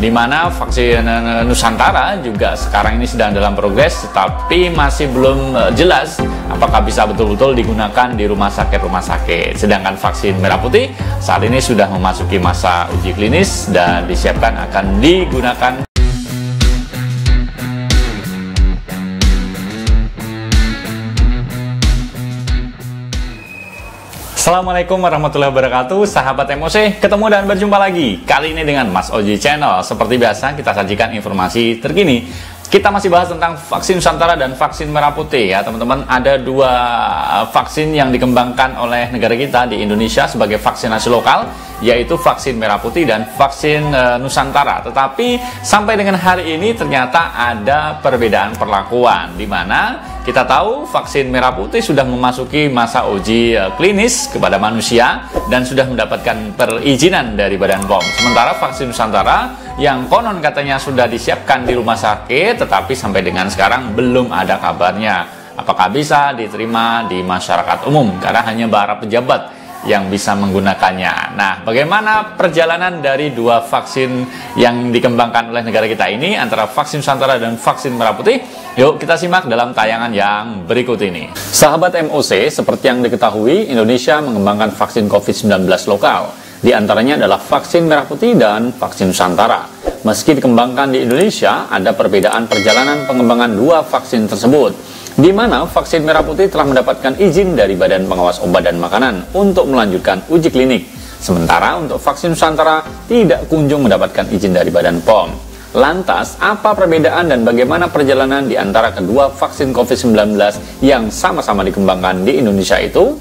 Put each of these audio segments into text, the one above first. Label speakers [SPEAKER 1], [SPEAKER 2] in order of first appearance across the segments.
[SPEAKER 1] di mana vaksin Nusantara juga sekarang ini sedang dalam progres, tapi masih belum jelas apakah bisa betul-betul digunakan di rumah sakit. Sedangkan vaksin merah putih saat ini sudah memasuki masa uji klinis dan disiapkan akan digunakan. Assalamualaikum warahmatullahi wabarakatuh, sahabat MOC, ketemu dan berjumpa lagi. Kali ini dengan Mas Oji Channel. Seperti biasa kita sajikan informasi terkini. Kita masih bahas tentang vaksin Nusantara dan vaksin merah putih ya teman-teman. Ada dua vaksin yang dikembangkan oleh negara kita di Indonesia sebagai vaksinasi lokal, yaitu vaksin merah putih dan vaksin Nusantara. Tetapi sampai dengan hari ini ternyata ada perbedaan perlakuan, di mana kita tahu vaksin merah putih sudah memasuki masa uji klinis kepada manusia dan sudah mendapatkan perizinan dari Badan POM. Sementara vaksin Nusantara yang konon katanya sudah disiapkan di rumah sakit, tetapi sampai dengan sekarang belum ada kabarnya apakah bisa diterima di masyarakat umum, karena hanya para pejabat yang bisa menggunakannya. Nah, bagaimana perjalanan dari dua vaksin yang dikembangkan oleh negara kita ini, antara vaksin Nusantara dan vaksin merah putih? Yuk kita simak dalam tayangan yang berikut ini. Sahabat MOC, seperti yang diketahui, Indonesia mengembangkan vaksin COVID-19 lokal. Di antaranya adalah vaksin merah putih dan vaksin Nusantara. Meski dikembangkan di Indonesia, ada perbedaan perjalanan pengembangan dua vaksin tersebut, di mana vaksin merah putih telah mendapatkan izin dari Badan Pengawas Obat dan Makanan untuk melanjutkan uji klinik. Sementara untuk vaksin Nusantara tidak kunjung mendapatkan izin dari Badan POM. Lantas, apa perbedaan dan bagaimana perjalanan di antara kedua vaksin COVID-19 yang sama-sama dikembangkan di Indonesia itu?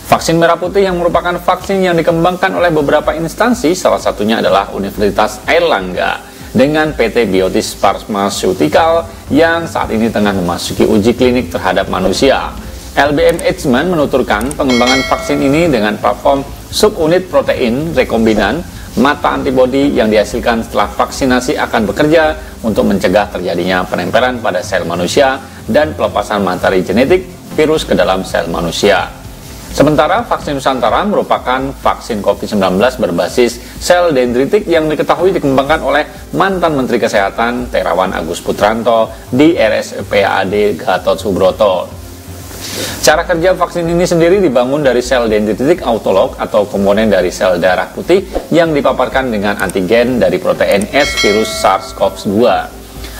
[SPEAKER 1] Vaksin merah putih yang merupakan vaksin yang dikembangkan oleh beberapa instansi, salah satunya adalah Universitas Airlangga dengan PT Biotis Pharmaceutical yang saat ini tengah memasuki uji klinik terhadap manusia. LBM Eijkman menuturkan pengembangan vaksin ini dengan platform subunit protein rekombinan mata antibodi yang dihasilkan setelah vaksinasi akan bekerja untuk mencegah terjadinya penempelan pada sel manusia dan pelepasan materi genetik virus ke dalam sel manusia. Sementara vaksin Nusantara merupakan vaksin COVID-19 berbasis sel dendritik yang diketahui dikembangkan oleh mantan Menteri Kesehatan Terawan Agus Putranto di RSPAD Gatot Subroto. Cara kerja vaksin ini sendiri dibangun dari sel dendritik autolog atau komponen dari sel darah putih yang dipaparkan dengan antigen dari protein S virus SARS-CoV-2.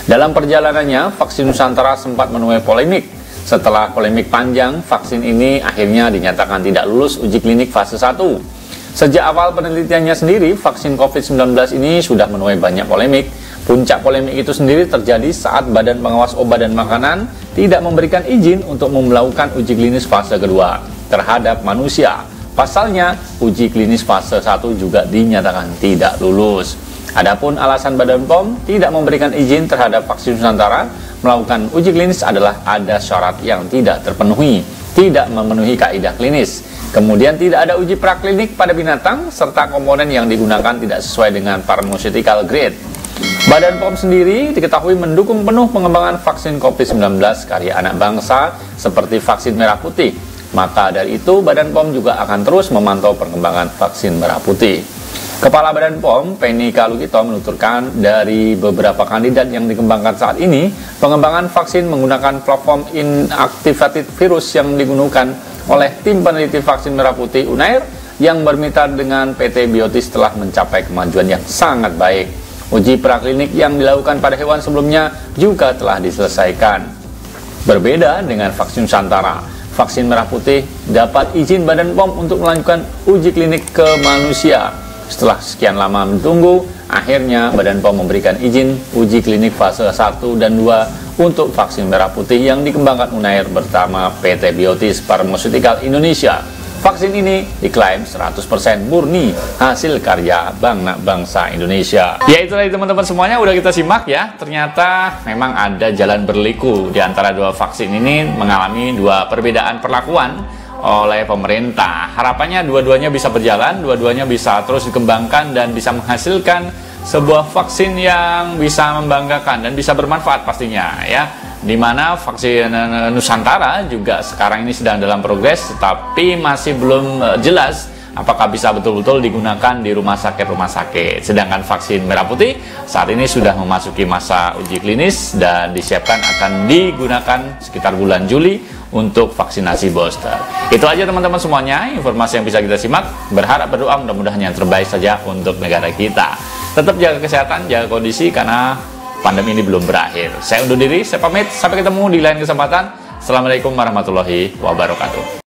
[SPEAKER 1] Dalam perjalanannya, vaksin Nusantara sempat menuai polemik. Setelah polemik panjang, vaksin ini akhirnya dinyatakan tidak lulus uji klinik fase 1. Sejak awal penelitiannya sendiri, vaksin COVID-19 ini sudah menuai banyak polemik. Puncak polemik itu sendiri terjadi saat Badan Pengawas Obat dan Makanan tidak memberikan izin untuk melakukan uji klinis fase kedua terhadap manusia. Pasalnya, uji klinis fase 1 juga dinyatakan tidak lulus. Adapun alasan Badan POM tidak memberikan izin terhadap vaksin Nusantara melakukan uji klinis adalah ada syarat yang tidak terpenuhi, tidak memenuhi kaidah klinis. Kemudian tidak ada uji praklinik pada binatang, serta komponen yang digunakan tidak sesuai dengan pharmaceutical grade. Badan POM sendiri diketahui mendukung penuh pengembangan vaksin COVID-19 karya anak bangsa seperti vaksin merah putih. Maka dari itu Badan POM juga akan terus memantau perkembangan vaksin merah putih. Kepala Badan POM, Penny Kalugito, menuturkan dari beberapa kandidat yang dikembangkan saat ini, pengembangan vaksin menggunakan platform inactivated virus yang digunakan oleh tim peneliti vaksin merah putih UNAIR yang bermitra dengan PT Biotis telah mencapai kemajuan yang sangat baik. Uji praklinik yang dilakukan pada hewan sebelumnya juga telah diselesaikan. Berbeda dengan vaksin Nusantara, vaksin merah putih dapat izin Badan POM untuk melanjutkan uji klinik ke manusia. Setelah sekian lama menunggu, akhirnya Badan POM memberikan izin uji klinik fase 1 dan 2 untuk vaksin merah putih yang dikembangkan UNAIR bersama PT Biotis Pharmaceutical Indonesia. Vaksin ini diklaim 100% murni hasil karya bangsa Indonesia. Ya itulah teman-teman semuanya, udah kita simak ya. Ternyata memang ada jalan berliku di antara dua vaksin ini, mengalami dua perbedaan perlakuan oleh pemerintah. Harapannya dua-duanya bisa berjalan, dua-duanya bisa terus dikembangkan dan bisa menghasilkan sebuah vaksin yang bisa membanggakan dan bisa bermanfaat pastinya ya. Dimana vaksin Nusantara juga sekarang ini sedang dalam progres, tapi masih belum jelas apakah bisa betul-betul digunakan di rumah sakit. Sedangkan vaksin merah putih saat ini sudah memasuki masa uji klinis dan disiapkan akan digunakan sekitar bulan Juli untuk vaksinasi booster. Itu aja teman-teman semuanya, informasi yang bisa kita simak. Berharap berdoa mudah-mudahan yang terbaik saja untuk negara kita. Tetap jaga kesehatan, jaga kondisi karena pandemi ini belum berakhir. Saya undur diri, saya pamit. Sampai ketemu di lain kesempatan. Assalamualaikum warahmatullahi wabarakatuh.